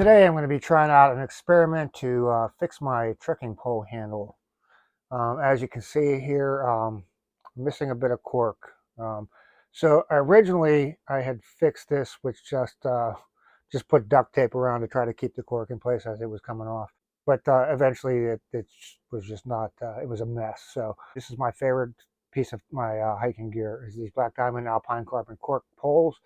Today I'm going to be trying out an experiment to fix my trekking pole handle. As you can see here, I'm missing a bit of cork. Um, so originally I had fixed this with just put duct tape around to try to keep the cork in place as it was coming off. But eventually it was just not, it was a mess. So this is my favorite piece of my hiking gear is these Black Diamond Alpine Carbon cork poles.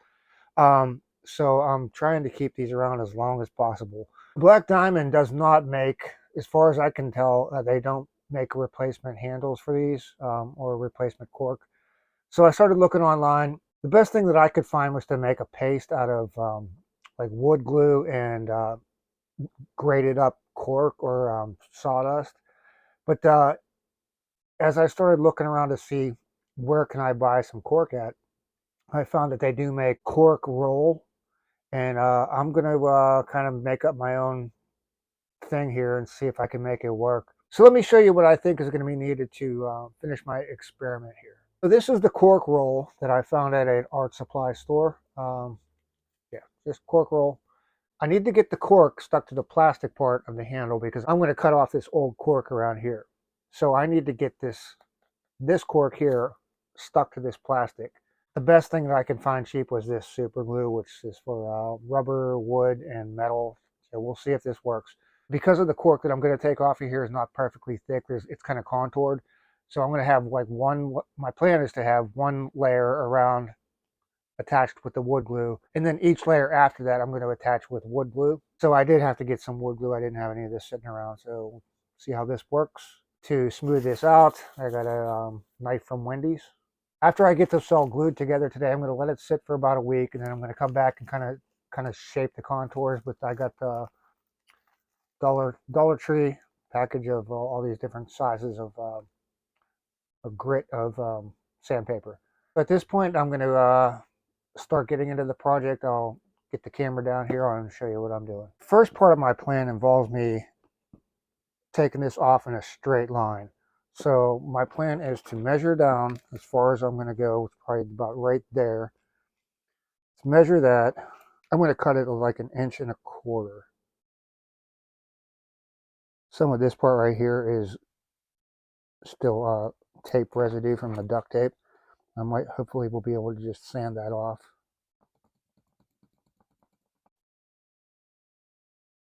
So I'm trying to keep these around as long as possible. Black Diamond does not make, as far as I can tell, they don't make replacement handles for these or replacement cork. So I started looking online. The best thing that I could find was to make a paste out of like wood glue and grated up cork or sawdust. But as I started looking around to see where can I buy some cork at, I found that they do make cork roll. And I'm going to kind of make up my own thing here and see if I can make it work. So let me show you what I think is going to be needed to finish my experiment here. So this is the cork roll that I found at an art supply store. Yeah, just cork roll. I need to get the cork stuck to the plastic part of the handle because I'm going to cut off this old cork around here. So I need to get this cork here stuck to this plastic. The best thing that I could find cheap was this super glue, which is for rubber, wood, and metal. So we'll see if this works. Because of the cork that I'm going to take off of here is not perfectly thick, it's kind of contoured. So I'm going to have like my plan is to have one layer around attached with the wood glue. And then each layer after that, I'm going to attach with wood glue. So I did have to get some wood glue. I didn't have any of this sitting around. So we'll see how this works. To smooth this out, I got a knife from Wendy's. After I get this all glued together today, I'm going to let it sit for about a week, and then I'm going to come back and kind of shape the contours. But I got the Dollar Tree package of all these different sizes of grit of sandpaper. So at this point, I'm going to start getting into the project. I'll get the camera down here and show you what I'm doing. First part of my plan involves me taking this off in a straight line. So my plan is to measure down as far as I'm going to go, probably about right there. To measure that, I'm going to cut it like 1.25 inches. Some of this part right here is still tape residue from the duct tape. I might, hopefully we'll be able to just sand that off.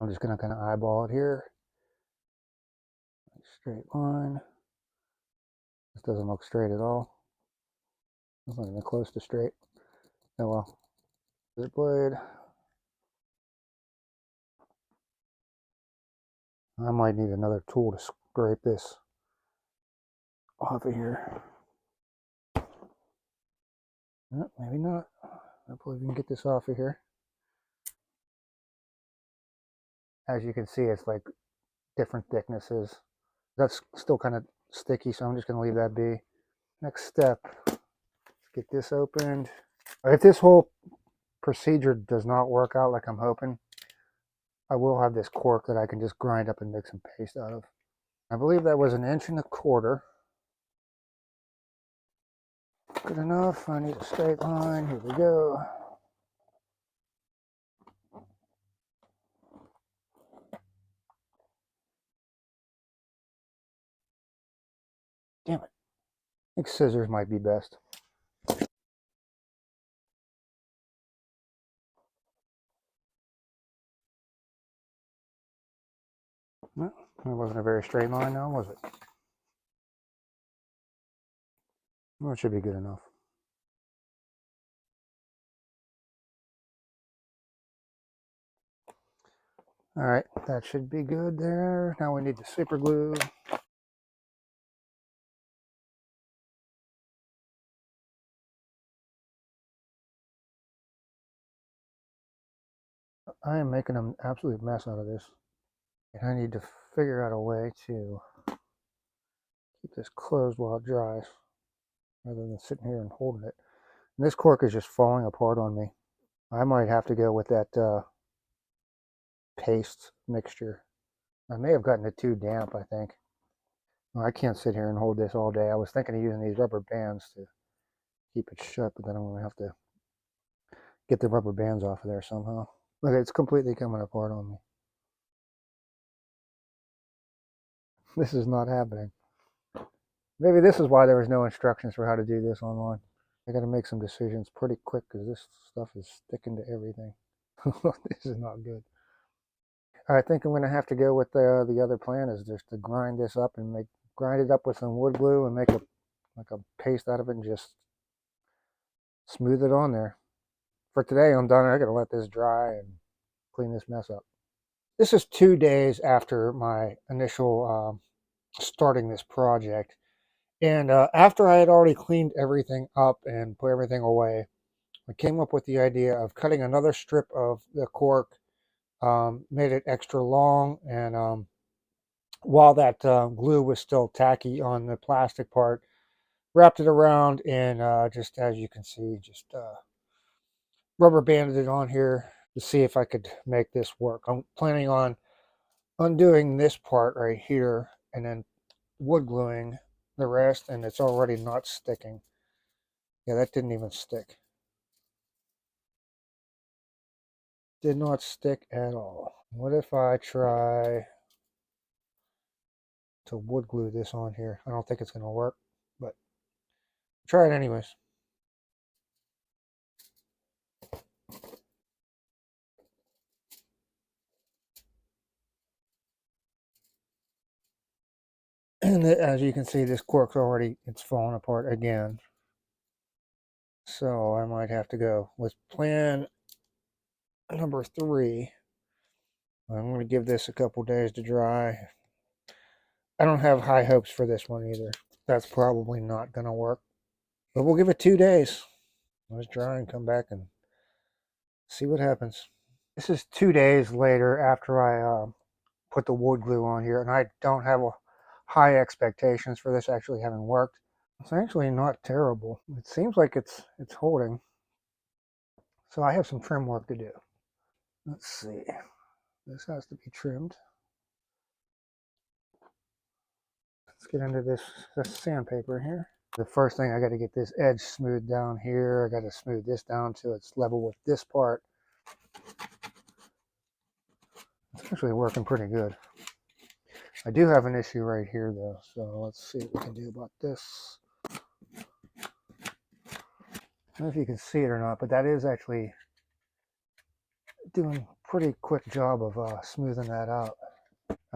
I'm just going to kind of eyeball it here. Straight line. This doesn't look straight at all. It's not even close to straight. Oh well. This blade. I might need another tool to scrape this off of here. No, maybe not. Hopefully we can get this off of here. As you can see, it's like different thicknesses. That's still kind of sticky, so I'm just going to leave that be. Next step, let's get this opened. If this whole procedure does not work out like I'm hoping, I will have this cork that I can just grind up and make some paste out of. I believe that was 1.25 inches. Good enough. I need a straight line. Here we go. Damn it. I think scissors might be best. Well, that wasn't a very straight line now, was it? Well, it should be good enough. All right, that should be good there. Now we need the super glue. I am making an absolute mess out of this. And I need to figure out a way to keep this closed while it dries rather than sitting here and holding it. And this cork is just falling apart on me. I might have to go with that paste mixture. I may have gotten it too damp, I think. Well, I can't sit here and hold this all day. I was thinking of using these rubber bands to keep it shut, but then I'm going to have to get the rubber bands off of there somehow. Look, it's completely coming apart on me. This is not happening. Maybe this is why there was no instructions for how to do this online. I got to make some decisions pretty quick because this stuff is sticking to everything. This is not good. I think I'm going to have to go with the other plan is just to grind this up and grind it up with some wood glue and make a paste out of it and just smooth it on there. For today, I'm done. I got to let this dry and clean this mess up. This is 2 days after my initial starting this project. And after I had already cleaned everything up and put everything away, I came up with the idea of cutting another strip of the cork, made it extra long, and while that glue was still tacky on the plastic part, wrapped it around and just as you can see, just rubber banded it on here to see if I could make this work. I'm planning on undoing this part right here and then wood gluing the rest, and it's already not sticking. Yeah, that didn't even stick. Did not stick at all. What if I try to wood glue this on here? I don't think it's going to work, but try it anyways. And as you can see, this cork's already, it's falling apart again. So I might have to go with plan number 3. I'm going to give this a couple days to dry. I don't have high hopes for this one either. That's probably not going to work. But we'll give it 2 days. Let's dry and come back and see what happens. This is 2 days later after I put the wood glue on here, and I don't have high expectations for this actually having worked. It's actually not terrible. It seems like it's holding. So I have some trim work to do. Let's see. This has to be trimmed. Let's get into this sandpaper here. The first thing, I got to get this edge smoothed down here. I got to smooth this down so it's level with this part. It's actually working pretty good. I do have an issue right here though, so let's see what we can do about this. I don't know if you can see it or not, but that is actually doing a pretty quick job of smoothing that out.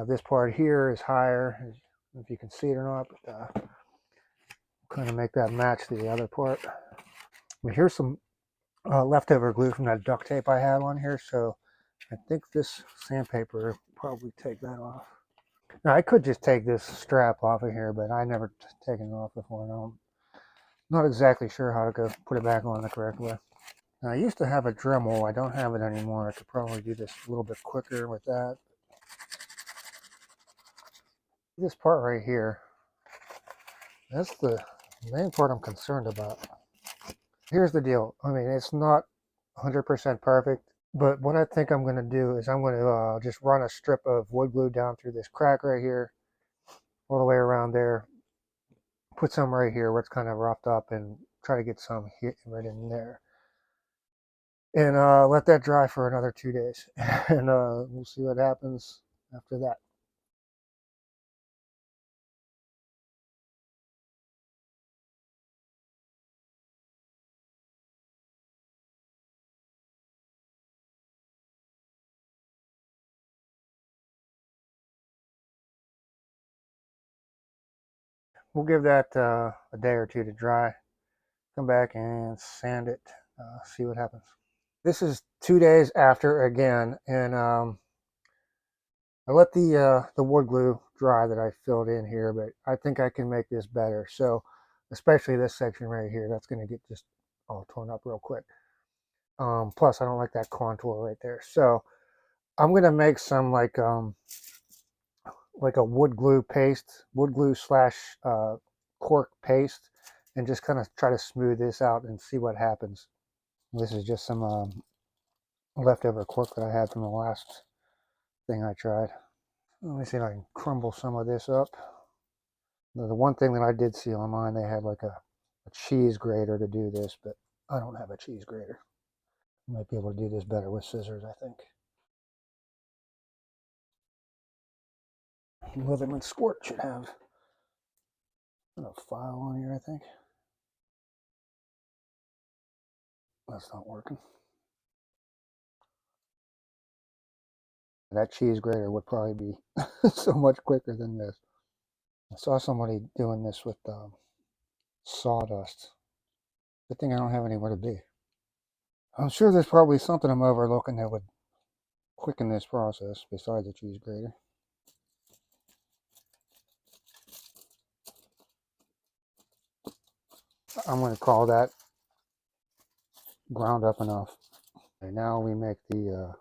This part here is higher. I don't know if you can see it or not, but kind of make that match the other part. But here's some leftover glue from that duct tape I had on here, so I think this sandpaper will probably take that off. Now, I could just take this strap off of here, but I never taken it off before. And I'm not exactly sure how to go put it back on the correct way. Now, I used to have a Dremel. I don't have it anymore. I could probably do this a little bit quicker with that. This part right here, that's the main part I'm concerned about. Here's the deal. I mean, it's not 100% perfect, but what I think I'm going to do is I'm going to just run a strip of wood glue down through this crack right here, all the way around there, put some right here where it's kind of roughed up, and try to get some right in there. And let that dry for another 2 days. And we'll see what happens after that. We'll give that a day or two to dry. Come back and sand it, see what happens. This is 2 days after again, and I let the wood glue dry that I filled in here, but I think I can make this better. So, especially this section right here, that's going to get just all torn up real quick. Plus, I don't like that contour right there. So, I'm going to make some like a wood glue paste, wood glue slash cork paste, and just kind of try to smooth this out and see what happens. This is just some leftover cork that I had from the last thing I tried. Let me see if I can crumble some of this up. The one thing that I did see online, they had like a cheese grater to do this, but I don't have a cheese grater. Might be able to do this better with scissors, I think. Leatherman Squirt should have a file on here, I think. That's not working. That cheese grater would probably be so much quicker than this. I saw somebody doing this with sawdust. Good thing I don't have anywhere to be. I'm sure there's probably something I'm overlooking that would quicken this process besides the cheese grater. I'm going to call that ground up enough. Okay, now we make the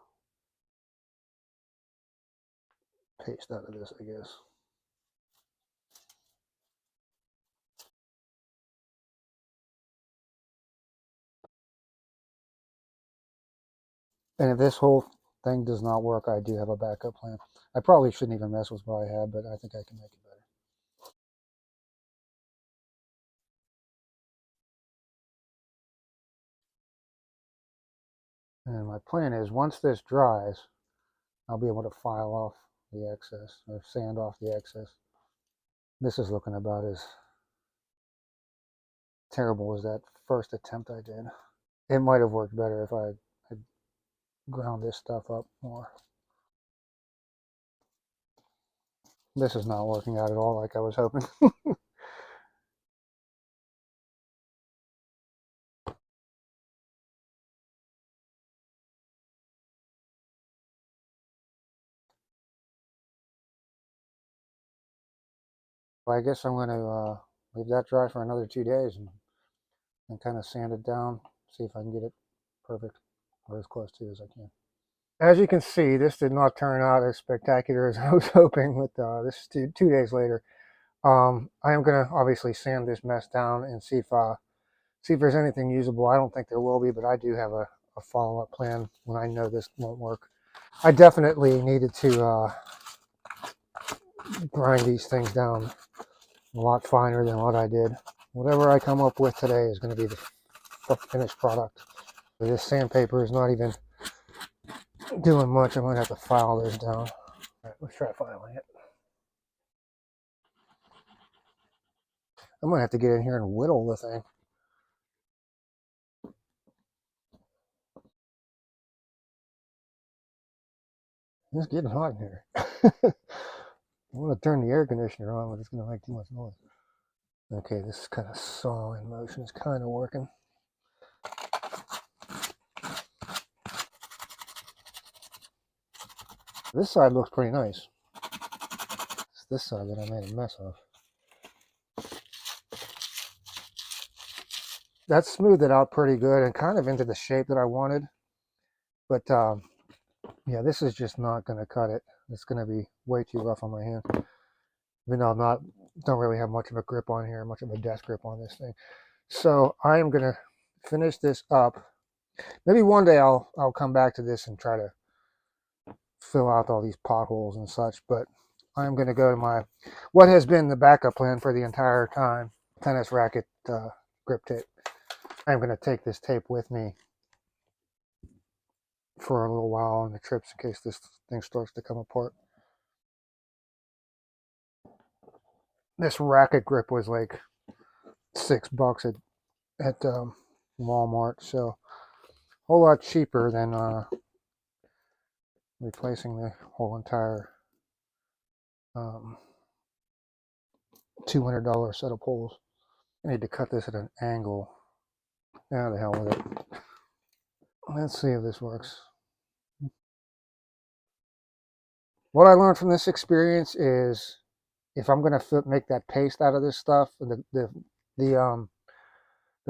paste out of this, I guess. And if this whole thing does not work, I do have a backup plan. I probably shouldn't even mess with what I have, but I think I can make it better. And my plan is once this dries, I'll be able to file off the excess or sand off the excess. This is looking about as terrible as that first attempt I did. It might have worked better if I had ground this stuff up more. This is not working out at all like I was hoping. But I guess I'm going to leave that dry for another 2 days and kind of sand it down, see if I can get it perfect or as close to as I can. As you can see, this did not turn out as spectacular as I was hoping with this 2 days later. I am going to obviously sand this mess down and see if there's anything usable. I don't think there will be, but I do have a follow-up plan when I know this won't work. I definitely needed to grind these things down a lot finer than what I did. Whatever I come up with today is going to be the finished product. This sandpaper is not even doing much. I might have to file this down. All right, let's try filing it. I'm going to have to get in here and whittle the thing. It's getting hot in here. I want to turn the air conditioner on, but it's going to make too much noise. Okay, this kind of saw in motion is kind of working. This side looks pretty nice. It's this side that I made a mess of. That smoothed it out pretty good and kind of into the shape that I wanted. But yeah, this is just not going to cut it. It's going to be way too rough on my hand. Even though don't really have much of a grip on here, much of a death grip on this thing. So I am going to finish this up. Maybe one day I'll come back to this and try to fill out all these potholes and such. But I'm going to go to what has been the backup plan for the entire time, tennis racket grip tape. I'm going to take this tape with me for a little while on the trips in case this thing starts to come apart. This racket grip was like $6 at Walmart, so a whole lot cheaper than replacing the whole entire $200 set of poles. I need to cut this at an angle. Now the hell with it. Let's see if this works. What I learned from this experience is if I'm going to make that paste out of this stuff, the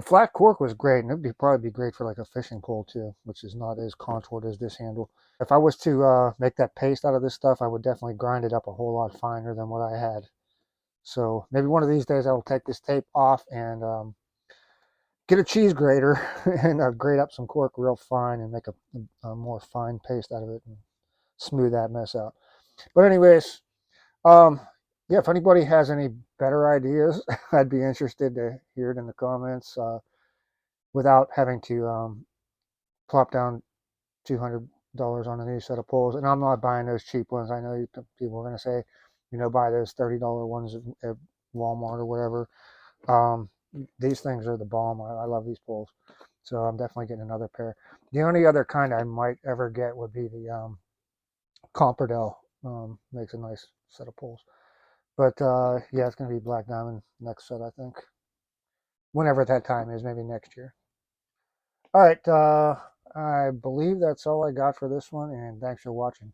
flat cork was great, and it'd probably be great for like a fishing pole too, which is not as contoured as this handle. If I was to make that paste out of this stuff, I would definitely grind it up a whole lot finer than what I had. So maybe one of these days I will take this tape off and get a cheese grater and grate up some cork real fine and make a more fine paste out of it and smooth that mess out. But anyways, yeah, if anybody has any better ideas, I'd be interested to hear it in the comments without having to plop down $200 on a new set of poles. And I'm not buying those cheap ones. I know people are going to say, buy those $30 ones at Walmart or whatever. These things are the bomb. I love these poles. So I'm definitely getting another pair. The only other kind I might ever get would be the Compardel. Makes a nice set of poles. But yeah, it's going to be Black Diamond next set, I think. Whenever that time is, maybe next year. All right. I believe that's all I got for this one, and thanks for watching.